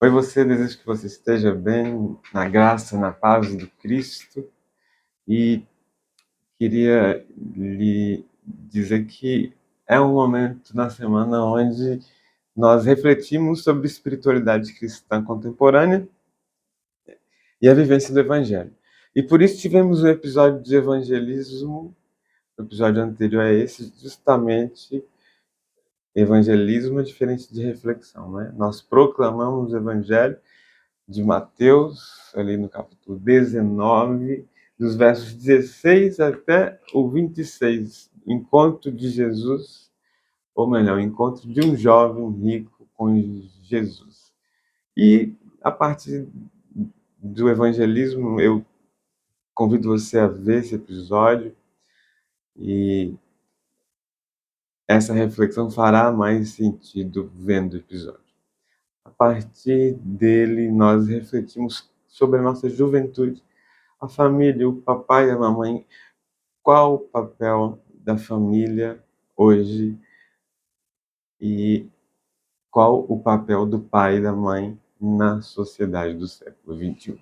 Oi, você, desejo que você esteja bem, na graça, na paz do Cristo. E queria lhe dizer que é um momento na semana onde nós refletimos sobre espiritualidade cristã contemporânea e a vivência do Evangelho. E por isso tivemos um episódio de evangelismo, o episódio anterior a esse, justamente evangelismo é diferente de reflexão, né? Nós proclamamos o Evangelho de Mateus, ali no capítulo 19, dos versos 16 até o 26, encontro de Jesus, ou melhor, o encontro de um jovem rico com Jesus. E a partir do evangelismo, eu convido você a ver esse episódio e essa reflexão fará mais sentido vendo o episódio. A partir dele, nós refletimos sobre a nossa juventude, a família, o papai e a mamãe. Qual o papel da família hoje e qual o papel do pai e da mãe na sociedade do século XXI?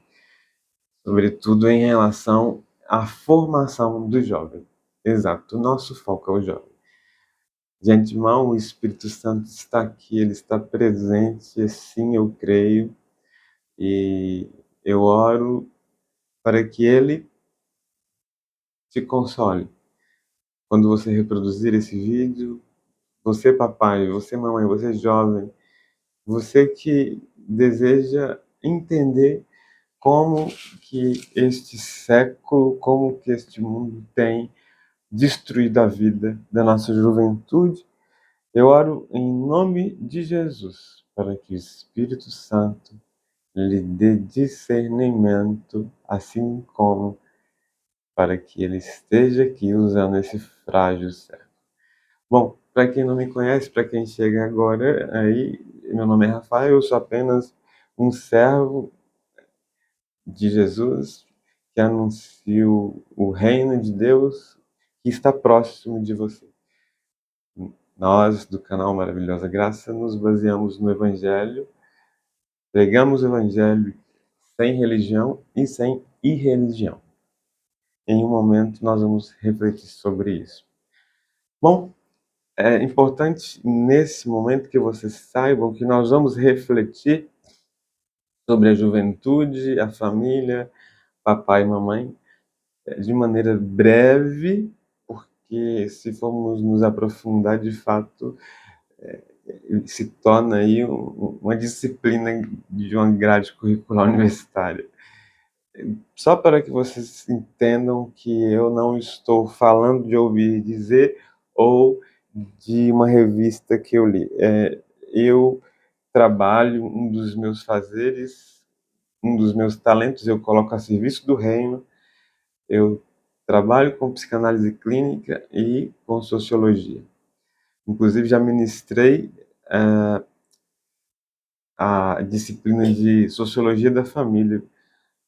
Sobretudo em relação à formação do jovem. Exato, o nosso foco é o jovem. De antemão, o Espírito Santo está aqui, ele está presente, assim eu creio, e eu oro para que ele te console. Quando você reproduzir esse vídeo, você papai, você mamãe, você jovem, você que deseja entender como que este século, como que este mundo tem destruído a vida da nossa juventude, eu oro em nome de Jesus, para que o Espírito Santo lhe dê discernimento, assim como para que ele esteja aqui usando esse frágil século. Bom, para quem não me conhece, para quem chega agora aí, meu nome é Rafael, eu sou apenas um servo de Jesus que anuncia o reino de Deus que está próximo de você. Nós, do canal Maravilhosa Graça, nos baseamos no Evangelho, pregamos o Evangelho sem religião e sem irreligião. Em um momento nós vamos refletir sobre isso. Bom, é importante nesse momento que vocês saibam que nós vamos refletir sobre a juventude, a família, papai e mamãe, de maneira breve, porque se formos nos aprofundar de fato, se torna aí uma disciplina de uma grade curricular universitária. Só para que vocês entendam que eu não estou falando de ouvir dizer ou de uma revista que eu li. Eu trabalho, um dos meus fazeres, um dos meus talentos, eu coloco a serviço do reino. Eu trabalho com psicanálise clínica e com sociologia. Inclusive, já ministrei a disciplina de sociologia da família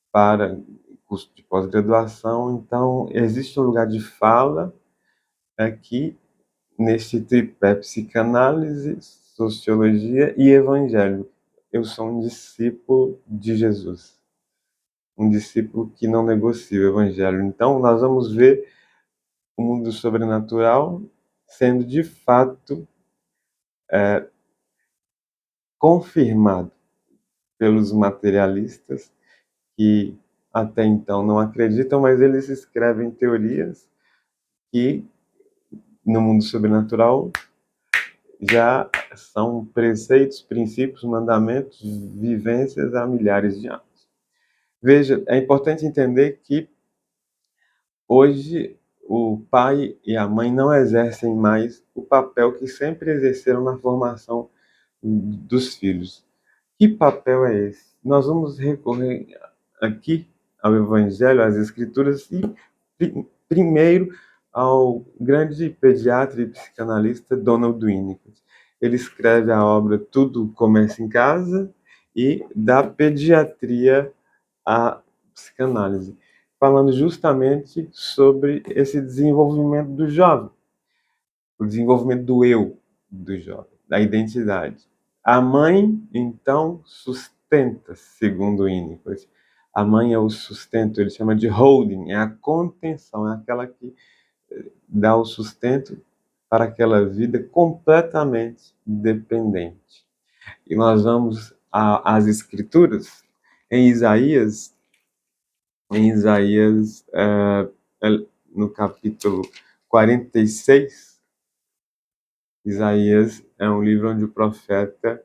para curso de pós-graduação. Então, existe um lugar de fala aqui neste tripé: psicanálise, sociologia e evangelho. Eu sou um discípulo de Jesus, um discípulo que não negocia o evangelho. Então, nós vamos ver o mundo sobrenatural sendo de fato confirmado pelos materialistas que até então não acreditam, mas eles escrevem teorias que no mundo sobrenatural já são preceitos, princípios, mandamentos, vivências há milhares de anos. Veja, é importante entender que hoje o pai e a mãe não exercem mais o papel que sempre exerceram na formação dos filhos. Que papel é esse? Nós vamos recorrer aqui ao Evangelho, às Escrituras e primeiro ao grande pediatra e psicanalista Donald Winnicott. Ele escreve a obra Tudo Começa em Casa e da pediatria à psicanálise, falando justamente sobre esse desenvolvimento do jovem, o desenvolvimento do eu do jovem, da identidade. A mãe, então, sustenta sustenta, segundo o Winnicott. A mãe é o sustento, ele chama de holding, é a contenção, é aquela que dá o sustento para aquela vida completamente dependente. E nós vamos às Escrituras, em Isaías, no capítulo 46, Isaías é um livro onde o profeta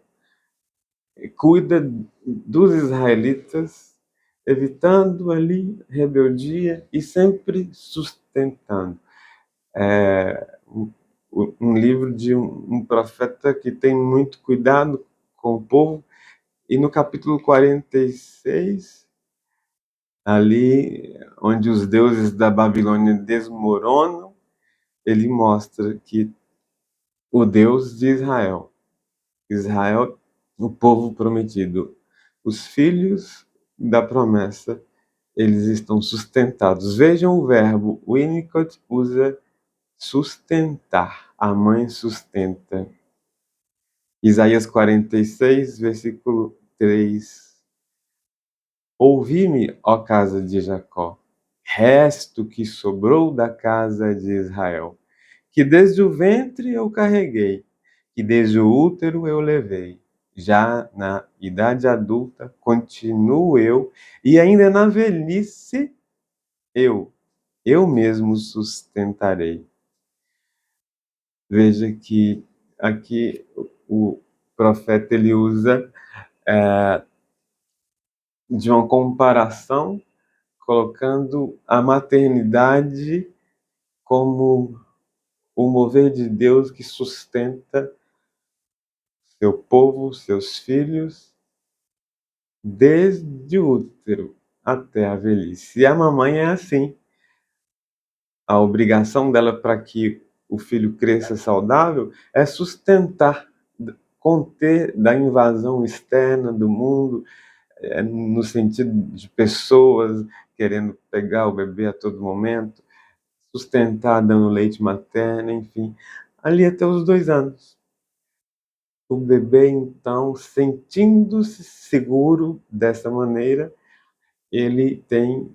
cuida dos israelitas, evitando ali rebeldia e sempre sustentando. Um livro de um profeta que tem muito cuidado com o povo, e no capítulo 46, ali onde os deuses da Babilônia desmoronam, ele mostra que o Deus de Israel, o povo prometido, os filhos da promessa, eles estão sustentados. Vejam o verbo, o Winnicott usa sustentar, a mãe sustenta. Isaías 46, versículo 3. Ouvi-me, ó casa de Jacó, resto que sobrou da casa de Israel, que desde o ventre eu carreguei, que desde o útero eu levei. Já na idade adulta continuo eu, e ainda na velhice eu mesmo sustentarei. Veja que aqui o profeta ele usa de uma comparação, colocando a maternidade como o mover de Deus que sustenta seu povo, seus filhos, desde o útero até a velhice. E a mamãe é assim. A obrigação dela para que o filho cresça saudável é sustentar, conter da invasão externa do mundo, no sentido de pessoas querendo pegar o bebê a todo momento, sustentar dando leite materno, enfim, ali até os 2 anos. O bebê, então, sentindo-se seguro dessa maneira, ele tem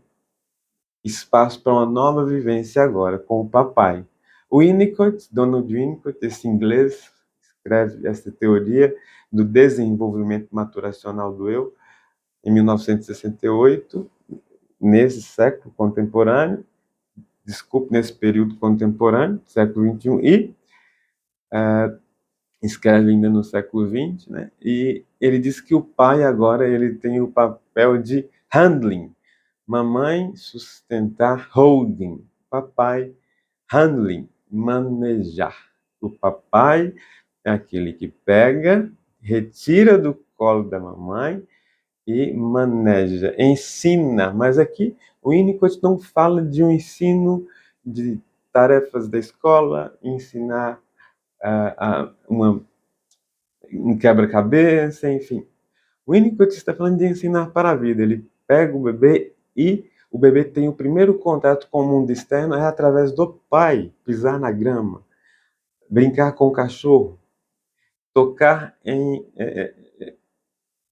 espaço para uma nova vivência agora, com o papai. O Winnicott, Donald Winnicott, esse inglês, escreve essa teoria do desenvolvimento maturacional do eu, em 1968, nesse século contemporâneo, nesse período contemporâneo, século XXI, e escreve ainda no século XX, né? E ele diz que o pai agora ele tem o papel de handling, mamãe sustentar, holding, papai handling, manejar. O papai é aquele que pega, retira do colo da mamãe e maneja, ensina. Mas aqui o Winnicott não fala de um ensino de tarefas da escola, ensinar um quebra-cabeça, enfim. O Winnicott está falando de ensinar para a vida. Ele pega o bebê e o bebê tem o primeiro contato com o mundo externo é através do pai, pisar na grama, brincar com o cachorro, tocar em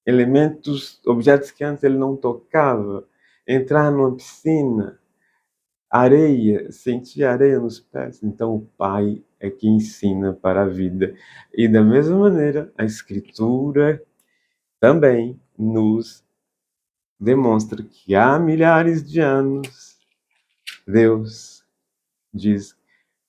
elementos, objetos que antes ele não tocava, entrar numa piscina, areia, sentir areia nos pés. Então o pai é que ensina para a vida. E da mesma maneira, a Escritura também nos demonstra que há milhares de anos Deus diz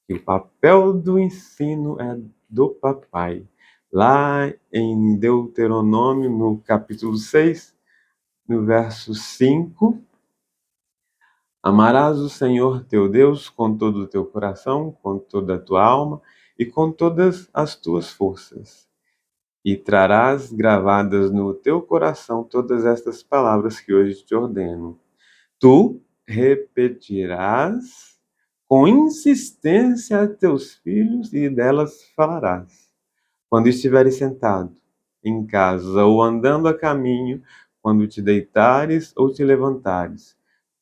que o papel do ensino é do papai. Lá em Deuteronômio, no capítulo 6, no verso 5, amarás o Senhor teu Deus com todo o teu coração, com toda a tua alma e com todas as tuas forças. E trarás gravadas no teu coração todas estas palavras que hoje te ordeno. Tu repetirás com insistência a teus filhos e delas falarás. Quando estiveres sentado em casa ou andando a caminho, quando te deitares ou te levantares,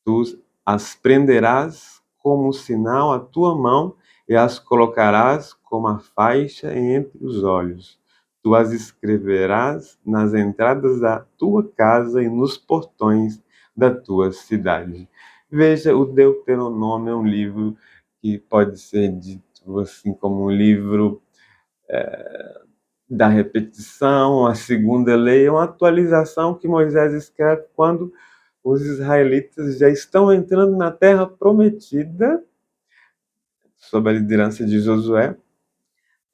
tu as prenderás como sinal à tua mão e as colocarás como a faixa entre os olhos. tu as escreverás nas entradas da tua casa e nos portões da tua cidade. Veja, o Deuteronômio é um livro que pode ser dito assim como um livro da repetição, a segunda lei, é uma atualização que Moisés escreve quando os israelitas já estão entrando na terra prometida, sob a liderança de Josué,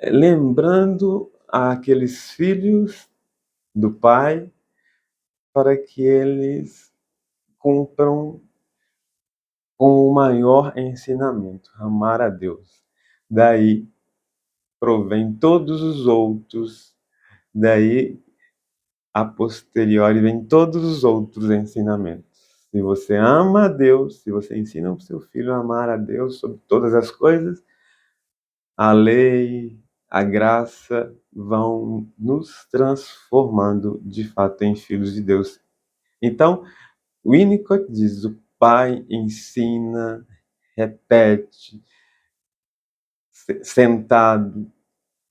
lembrando aqueles filhos do pai para que eles cumpram com o maior ensinamento, amar a Deus. Daí provém todos os outros, daí a posteriori vem todos os outros ensinamentos. Se você ama a Deus, se você ensina o seu filho a amar a Deus sobre todas as coisas, a lei, a graça vão nos transformando de fato em filhos de Deus. Então, Winnicott diz: o pai ensina, repete, sentado,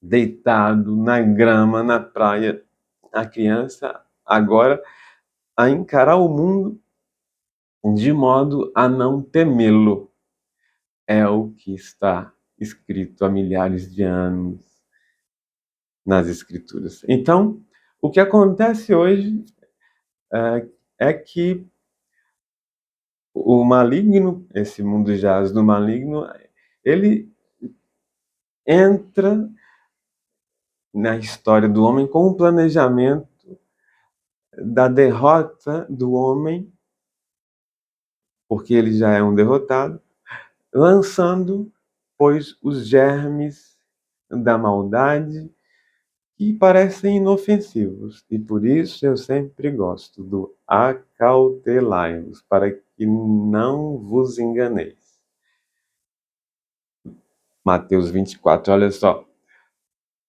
deitado na grama, na praia, a criança agora a encarar o mundo de modo a não temê-lo. É o que está escrito há milhares de anos nas Escrituras. Então, o que acontece hoje é que o maligno, esse mundo jaz do maligno, ele entra na história do homem com um planejamento da derrota do homem, porque ele já é um derrotado, lançando, pois, os germes da maldade que parecem inofensivos. E por isso eu sempre gosto do acautelai-vos, para que não vos enganeis. Mateus 24, olha só.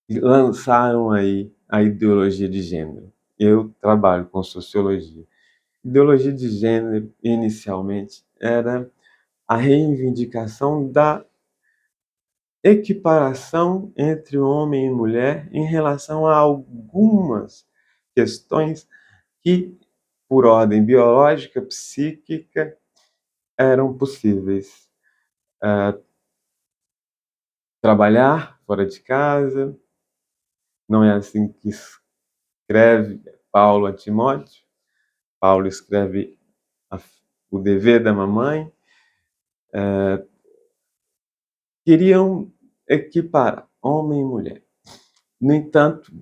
Lançaram aí a ideologia de gênero. Eu trabalho com sociologia. Ideologia de gênero, inicialmente, era a reivindicação da equiparação entre homem e mulher em relação a algumas questões que, por ordem biológica, psíquica, eram possíveis. Trabalhar fora de casa, não é assim que escreve Paulo a Timóteo. Paulo escreve o dever da mamãe. Queriam equiparar homem e mulher. No entanto,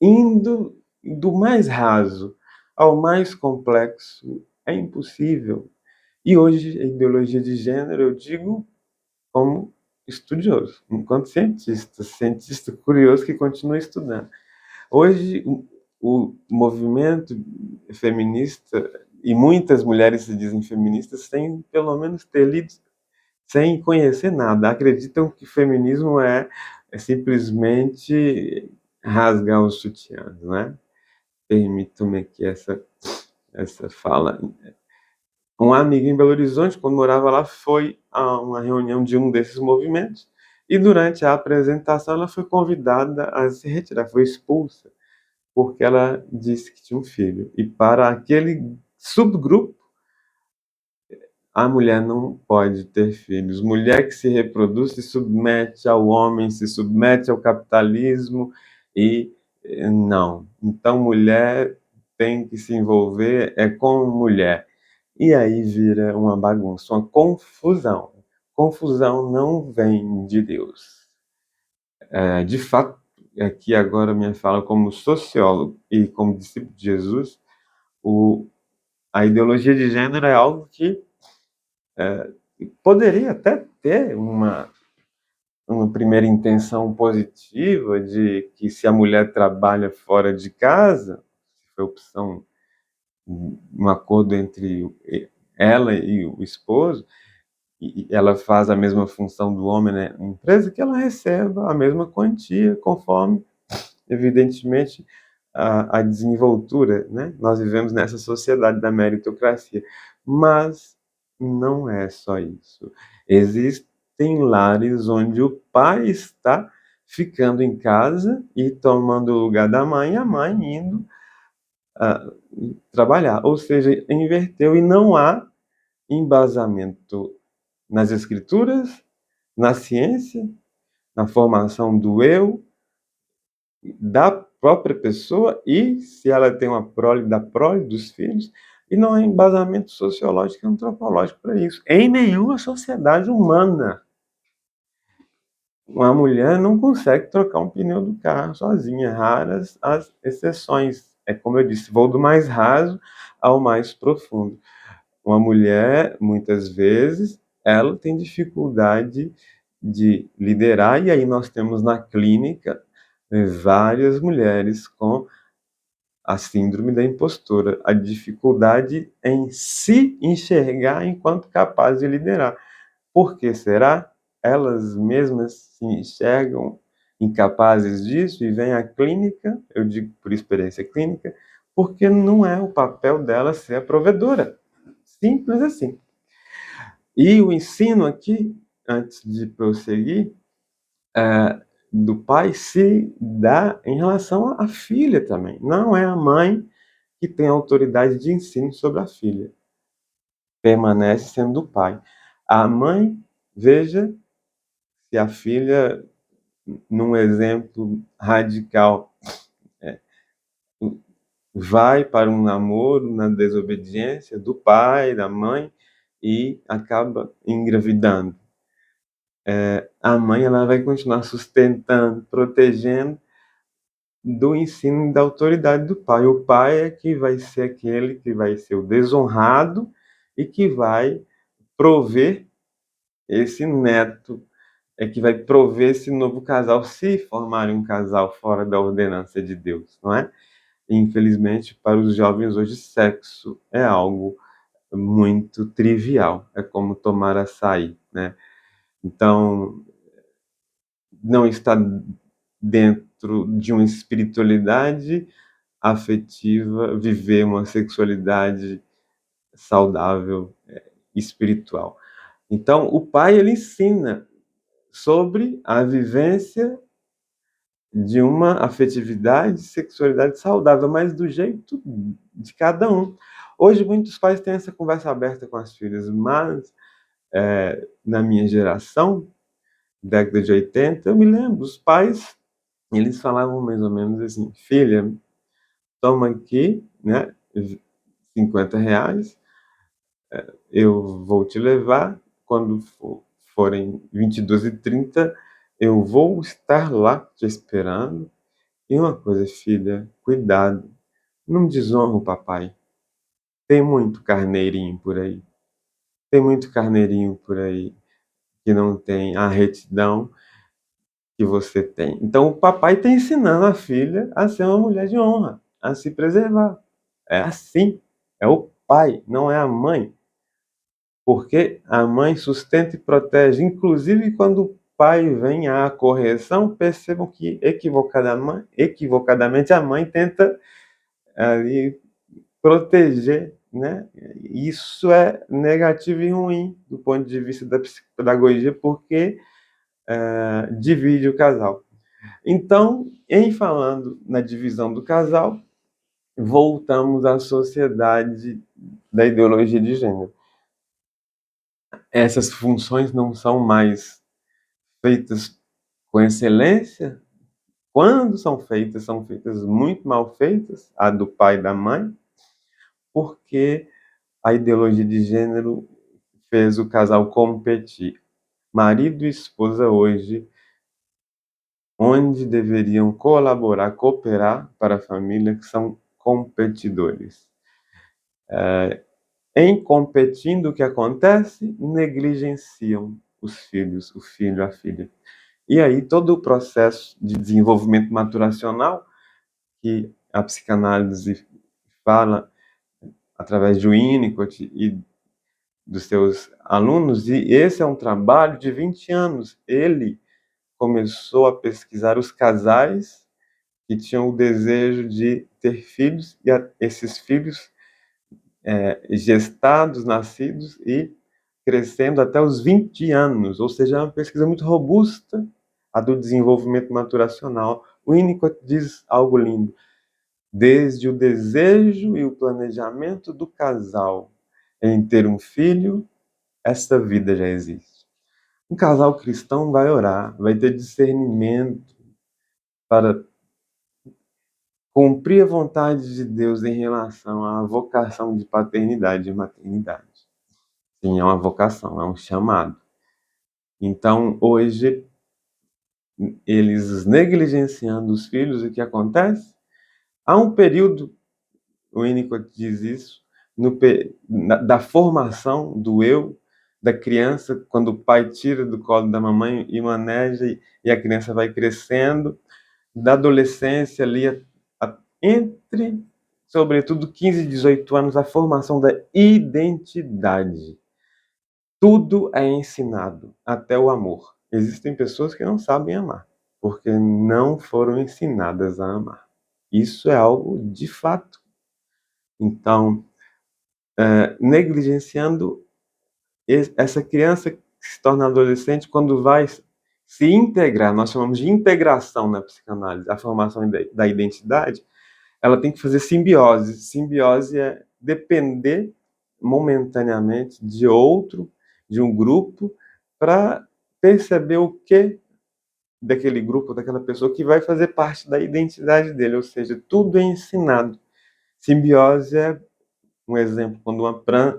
indo do mais raso ao mais complexo é impossível. E hoje, a ideologia de gênero, eu digo como estudioso, enquanto cientista curioso que continua estudando. Hoje, o movimento feminista, e muitas mulheres se dizem feministas, sem pelo menos ter lido, sem conhecer nada, acreditam que feminismo é simplesmente rasgar os sutiãs, né? Permito-me aqui essa fala. Um amigo em Belo Horizonte, quando morava lá, foi a uma reunião de um desses movimentos e durante a apresentação ela foi convidada a se retirar, foi expulsa, porque ela disse que tinha um filho. E para aquele subgrupo, a mulher não pode ter filhos. Mulher que se reproduz se submete ao homem, se submete ao capitalismo e não. Então, mulher tem que se envolver com mulher. E aí vira uma bagunça, uma confusão. Confusão não vem de Deus. De fato, aqui agora minha fala como sociólogo e como discípulo de Jesus, a ideologia de gênero é algo que poderia até ter uma primeira intenção positiva de que se a mulher trabalha fora de casa, se foi opção, um acordo entre ela e o esposo, e ela faz a mesma função do homem na empresa, que ela receba a mesma quantia, conforme, evidentemente, a desenvoltura, né? Nós vivemos nessa sociedade da meritocracia, mas não é só isso. Existem lares onde o pai está ficando em casa e tomando o lugar da mãe, e a mãe indo ah, trabalhar. Ou seja, inverteu e não há embasamento nas escrituras, na ciência, na formação do eu, da própria pessoa e, se ela tem uma prole, da prole dos filhos, e não há embasamento sociológico e antropológico para isso. Em nenhuma sociedade humana, uma mulher não consegue trocar um pneu do carro sozinha. Raras as exceções. É como eu disse, vou do mais raso ao mais profundo. Uma mulher, muitas vezes, ela tem dificuldade de liderar, e aí nós temos na clínica várias mulheres com a síndrome da impostora, a dificuldade em se enxergar enquanto capaz de liderar. Por que será? Elas mesmas se enxergam incapazes disso e vêm à clínica, eu digo por experiência clínica, porque não é o papel dela ser a provedora. Simples assim. E o ensino aqui, antes de prosseguir, do pai se dá em relação à filha também. Não é a mãe que tem autoridade de ensino sobre a filha. Permanece sendo do pai. A mãe, veja se a filha, num exemplo radical, vai para um namoro na desobediência do pai, da mãe, e acaba engravidando. A mãe ela vai continuar sustentando, protegendo do ensino e da autoridade do pai. O pai é que vai ser aquele que vai ser o desonrado e que vai prover esse neto, é que vai prover esse novo casal, se formarem um casal fora da ordenança de Deus, não é? Infelizmente, para os jovens hoje, sexo é algo muito trivial. É como tomar açaí, né? Então, não está dentro de uma espiritualidade afetiva, viver uma sexualidade saudável, espiritual. Então, o pai ele ensina sobre a vivência de uma afetividade, sexualidade saudável, mas do jeito de cada um. Hoje, muitos pais têm essa conversa aberta com as filhas, mas na minha geração, década de 80, eu me lembro, os pais, eles falavam mais ou menos assim, filha, toma aqui, né, R$ 50, eu vou te levar, quando forem 22h30, eu vou estar lá te esperando. E uma coisa, filha, cuidado, não desonra o papai. Tem muito carneirinho por aí. Tem muito carneirinho por aí que não tem a retidão que você tem. Então o papai está ensinando a filha a ser uma mulher de honra, a se preservar. É assim. É o pai, não é a mãe. Porque a mãe sustenta e protege, inclusive quando o pai vem à correção, percebam que equivocadamente a mãe tenta ali proteger, né? Isso é negativo e ruim do ponto de vista da psicopedagogia, porque divide o casal. Então, em falando na divisão do casal, voltamos à sociedade da ideologia de gênero. Essas funções não são mais feitas com excelência. Quando são feitas muito mal feitas, a do pai e da mãe, porque a ideologia de gênero fez o casal competir. Marido e esposa hoje, onde deveriam colaborar, cooperar para a família, que são competidores. Em competindo, o que acontece? Negligenciam os filhos, o filho, a filha. E aí todo o processo de desenvolvimento maturacional que a psicanálise fala através de Winnicott e dos seus alunos, e esse é um trabalho de 20 anos. Ele começou a pesquisar os casais que tinham o desejo de ter filhos, e esses filhos gestados, nascidos e crescendo até os 20 anos, ou seja, é uma pesquisa muito robusta, a do desenvolvimento maturacional. O Winnicott diz algo lindo: desde o desejo e o planejamento do casal em ter um filho, esta vida já existe. Um casal cristão vai orar, vai ter discernimento para cumprir a vontade de Deus em relação à vocação de paternidade e maternidade. Sim, é uma vocação, é um chamado. Então, hoje, eles negligenciando os filhos, o que acontece? Há um período, o Winnicott diz isso, da formação do eu, da criança, quando o pai tira do colo da mamãe e maneja, e a criança vai crescendo, da adolescência ali, entre, sobretudo, 15 e 18 anos, a formação da identidade. Tudo é ensinado, até o amor. Existem pessoas que não sabem amar, porque não foram ensinadas a amar. Isso é algo de fato. Então, negligenciando essa criança que se torna adolescente, quando vai se integrar, nós chamamos de integração na psicanálise, a formação da identidade, ela tem que fazer simbiose. Simbiose é depender momentaneamente de outro, de um grupo, para perceber o que daquele grupo, daquela pessoa que vai fazer parte da identidade dele, ou seja, tudo é ensinado. Simbiose é um exemplo, quando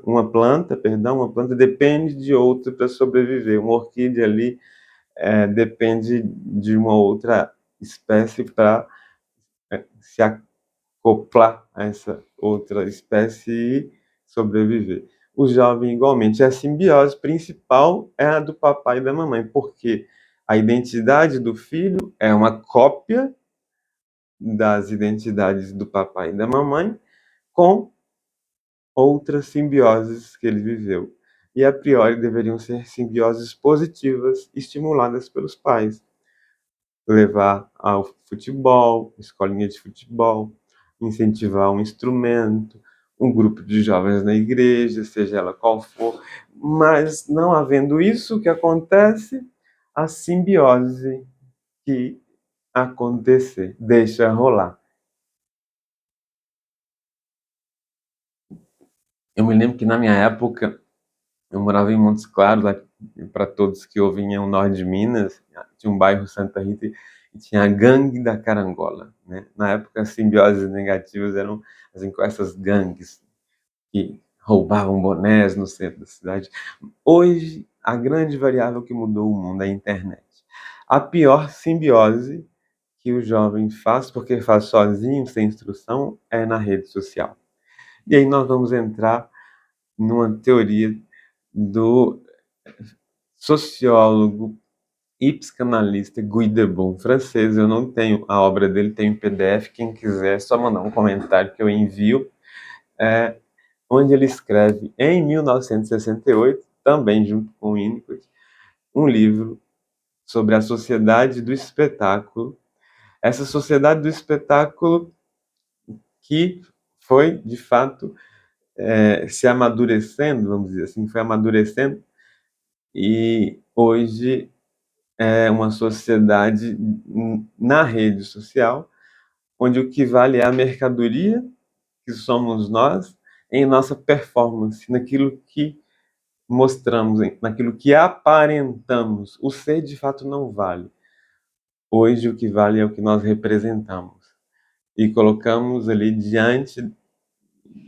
uma planta depende de outra para sobreviver. Uma orquídea ali depende de uma outra espécie para se acoplar a essa outra espécie e sobreviver. O jovem, igualmente, a simbiose principal é a do papai e da mamãe, porque a identidade do filho é uma cópia das identidades do papai e da mamãe com outras simbioses que ele viveu. E, a priori, deveriam ser simbioses positivas, estimuladas pelos pais. Levar ao futebol, escolinha de futebol, incentivar um instrumento, um grupo de jovens na igreja, seja ela qual for. Mas, não havendo isso, o que acontece? A simbiose que acontecer, deixa rolar. Eu me lembro que, na minha época, eu morava em Montes Claros, para todos que ouviam o norte de Minas, tinha um bairro Santa Rita e tinha a gangue da Carangola, né? Na época, as simbioses negativas eram assim, com essas gangues que roubavam bonés no centro da cidade. Hoje, a grande variável que mudou o mundo é a internet. A pior simbiose que o jovem faz, porque faz sozinho, sem instrução, é na rede social. E aí nós vamos entrar numa teoria do sociólogo e psicanalista Guy Debord, francês. Eu não tenho a obra dele, tenho em PDF. Quem quiser, é só mandar um comentário que eu envio. Onde ele escreve, em 1968, também junto com Winnicott, um livro sobre a sociedade do espetáculo. Essa sociedade do espetáculo que foi, de fato, se amadurecendo, vamos dizer assim, foi amadurecendo, e hoje é uma sociedade na rede social, onde o que vale é a mercadoria, que somos nós, em nossa performance, naquilo que mostramos, naquilo que aparentamos. O ser, de fato, não vale. Hoje, o que vale é o que nós representamos. E colocamos ali diante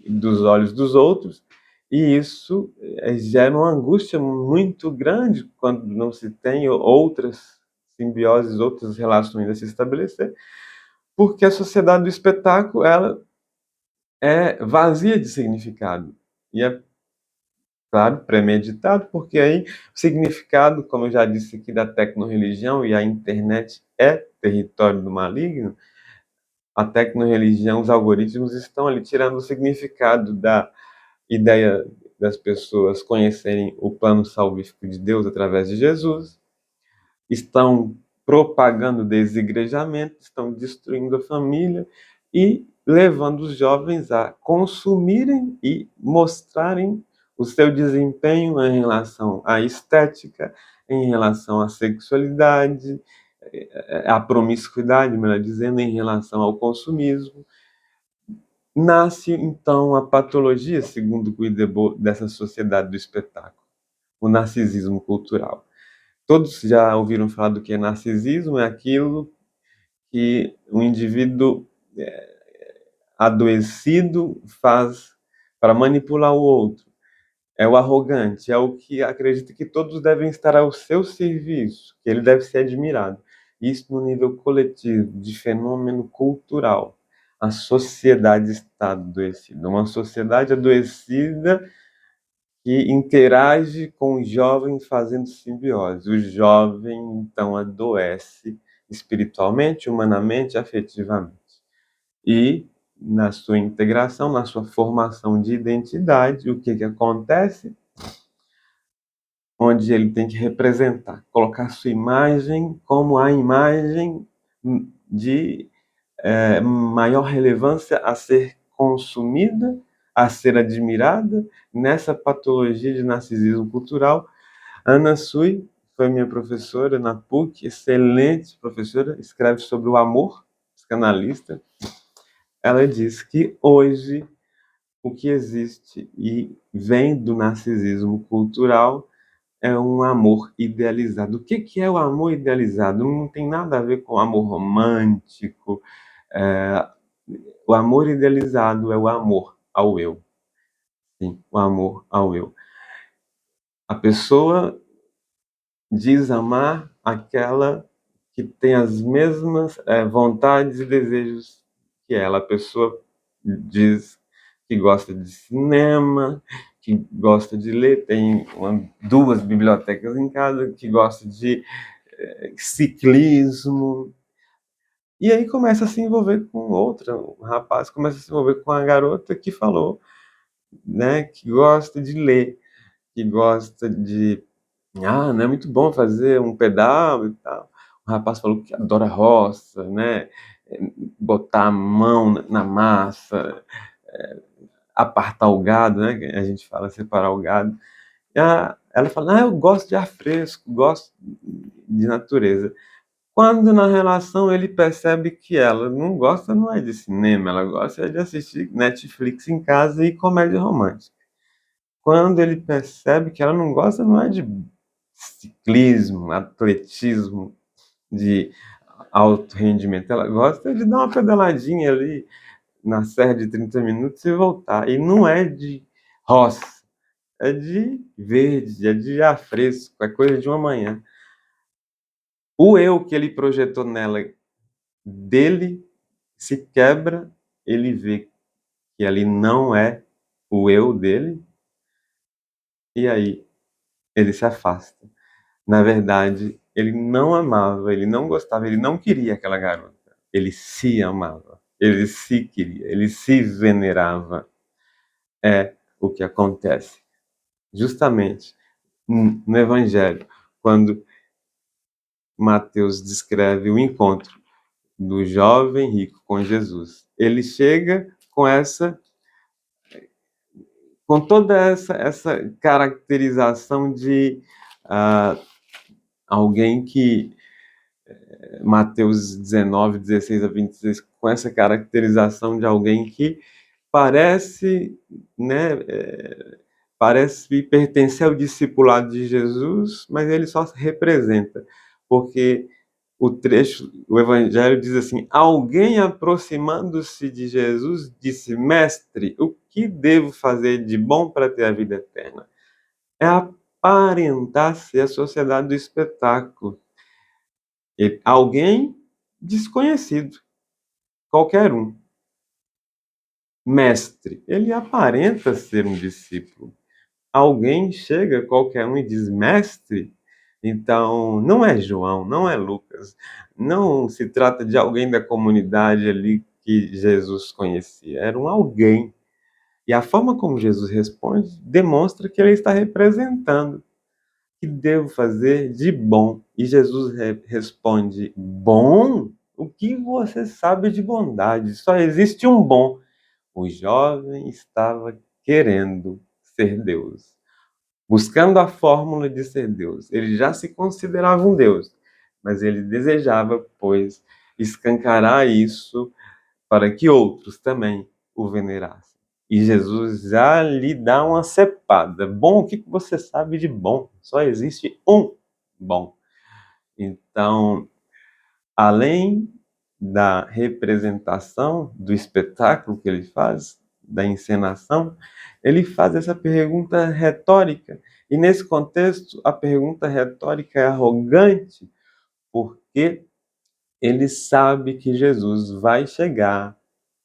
dos olhos dos outros, e isso gera uma angústia muito grande quando não se tem outras simbioses, outras relações a se estabelecer, porque a sociedade do espetáculo, ela é vazia de significado. E é, claro, premeditado, porque aí o significado, como eu já disse aqui, da tecnorreligião, e a internet é território do maligno, a tecnorreligião, os algoritmos estão ali tirando o significado da ideia das pessoas conhecerem o plano salvífico de Deus através de Jesus, estão propagando desigrejamento, estão destruindo a família e levando os jovens a consumirem e mostrarem o seu desempenho em relação à estética, em relação à sexualidade, a promiscuidade, melhor dizendo, em relação ao consumismo. Nasce, então, a patologia, segundo Guy dessa sociedade do espetáculo, o narcisismo cultural. Todos já ouviram falar do que é narcisismo? É aquilo que o indivíduo adoecido faz para manipular o outro. É o arrogante, é o que acredita que todos devem estar ao seu serviço, que ele deve ser admirado. Isso no nível coletivo, de fenômeno cultural. A sociedade está adoecida. Uma sociedade adoecida que interage com o jovem fazendo simbiose. O jovem, então, adoece espiritualmente, humanamente, afetivamente. E, na sua integração, na sua formação de identidade, o que, que acontece? Onde ele tem que representar, colocar sua imagem como a imagem de maior relevância a ser consumida, a ser admirada, nessa patologia de narcisismo cultural. Ana Sui foi minha professora na PUC, excelente professora, escreve sobre o amor, psicanalista. Ela diz que hoje o que existe e vem do narcisismo cultural é um amor idealizado. O que que é o amor idealizado? Não tem nada a ver com amor romântico. É, o amor idealizado é o amor ao eu. Sim, o amor ao eu. A pessoa diz amar aquela que tem as mesmas vontades e desejos que ela. A pessoa diz que gosta de cinema, que gosta de ler, tem duas bibliotecas em casa, que gosta de ciclismo. E aí começa a se envolver com outra, um rapaz começa a se envolver com a garota que falou, né, que gosta de ler, que gosta de não é muito bom fazer um pedal e tal. O rapaz falou que adora roça, né? Botar a mão na massa, apartar o gado, né? A gente fala separar o gado. Ela fala, eu gosto de ar fresco, gosto de natureza. Quando na relação ele percebe que ela não gosta, não é de cinema, ela gosta de assistir Netflix em casa e comédia romântica. Quando ele percebe que ela não gosta, não é de ciclismo, atletismo, de alto rendimento, ela gosta de dar uma pedaladinha ali na serra de 30 minutos e voltar. E não é de roça, é de verde, é de ar fresco, é coisa de uma manhã. O eu que ele projetou nela dele se quebra, ele vê que ali não é o eu dele, e aí ele se afasta. Na verdade, ele não amava, ele não gostava, ele não queria aquela garota. Ele se amava, ele se queria, ele se venerava. É o que acontece. Justamente no Evangelho, quando Mateus descreve o encontro do jovem rico com Jesus, ele chega com toda essa caracterização de alguém que Mateus 19, 16 a 26, com essa caracterização de alguém que parece, né, parece pertencer ao discipulado de Jesus, mas ele só se representa, porque o Evangelho diz assim: alguém aproximando-se de Jesus disse, mestre, o que devo fazer de bom para ter a vida eterna? É aparentar ser a sociedade do espetáculo. Alguém desconhecido, qualquer um. Mestre, ele aparenta ser um discípulo. Alguém chega, qualquer um, e diz mestre, então não é João, não é Lucas, não se trata de alguém da comunidade ali que Jesus conhecia, era um alguém. E a forma como Jesus responde demonstra que ele está representando. Que devo fazer de bom? E Jesus responde: bom? O que você sabe de bondade? Só existe um bom. O jovem estava querendo ser Deus, buscando a fórmula de ser Deus. Ele já se considerava um Deus. mas ele desejava, pois, escancarar isso para que outros também o venerassem. E Jesus já lhe dá uma cepada. Bom, o que você sabe de bom? Só existe um bom. Então, além da representação, do espetáculo que ele faz, da encenação, ele faz essa pergunta retórica. E nesse contexto, a pergunta retórica é arrogante, porque ele sabe que Jesus vai chegar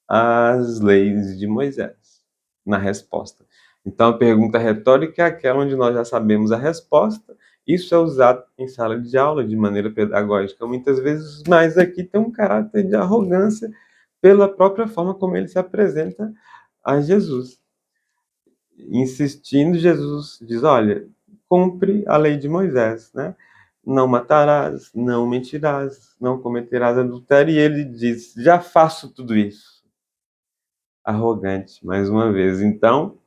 às leis de Moisés na resposta. Então, a pergunta retórica é aquela onde nós já sabemos a resposta. Isso é usado em sala de aula de maneira pedagógica muitas vezes, mas aqui tem um caráter de arrogância pela própria forma como ele se apresenta a Jesus. Insistindo, Jesus diz: olha, cumpre a lei de Moisés, né? Não matarás, não mentirás, não cometerás adultério. E ele diz: já faço tudo isso. Arrogante, mais uma vez. Então,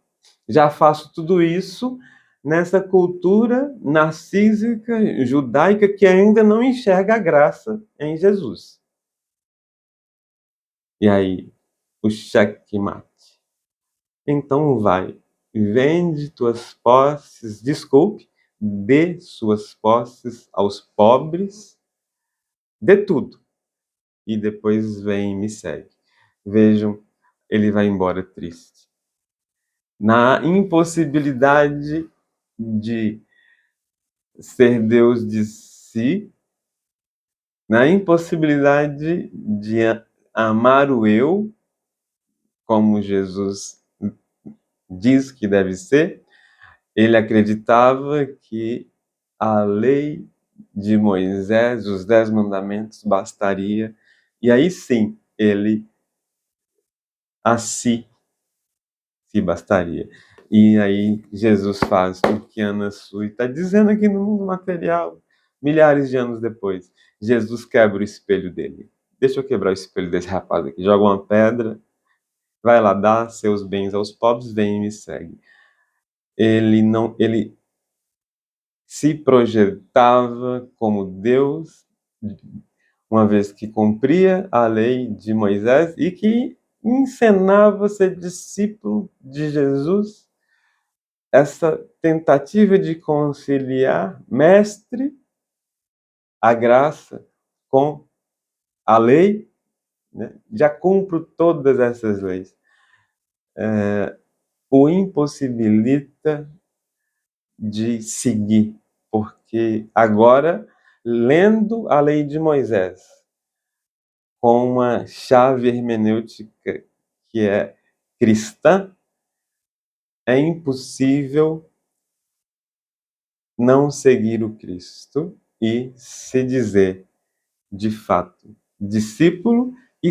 já faço tudo isso nessa cultura narcísica judaica que ainda não enxerga a graça em Jesus. E aí, o checkmate. Então vai, vende tuas posses, desculpe, dê suas posses aos pobres, dê tudo, e depois vem e me segue. Vejam, ele vai embora triste. Na impossibilidade de ser Deus de si, na impossibilidade de amar o eu, como Jesus diz que deve ser, ele acreditava que a lei de Moisés, os 10 mandamentos, bastaria, e aí sim, ele a si se bastaria. E aí Jesus faz o que Ana Sui está dizendo aqui no mundo material, milhares de anos depois. Jesus quebra o espelho dele. Deixa eu quebrar o espelho desse rapaz aqui. Joga uma pedra, vai lá, dá seus bens aos pobres, vem e me segue. Ele se projetava como Deus, uma vez que cumpria a lei de Moisés e que encenava ser discípulo de Jesus. Essa tentativa de conciliar mestre, a graça, com a lei, né? Já cumpro todas essas leis. O impossibilita de seguir, porque agora, lendo a lei de Moisés, com uma chave hermenêutica que é cristã, é impossível não seguir o Cristo e se dizer, de fato, discípulo e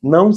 não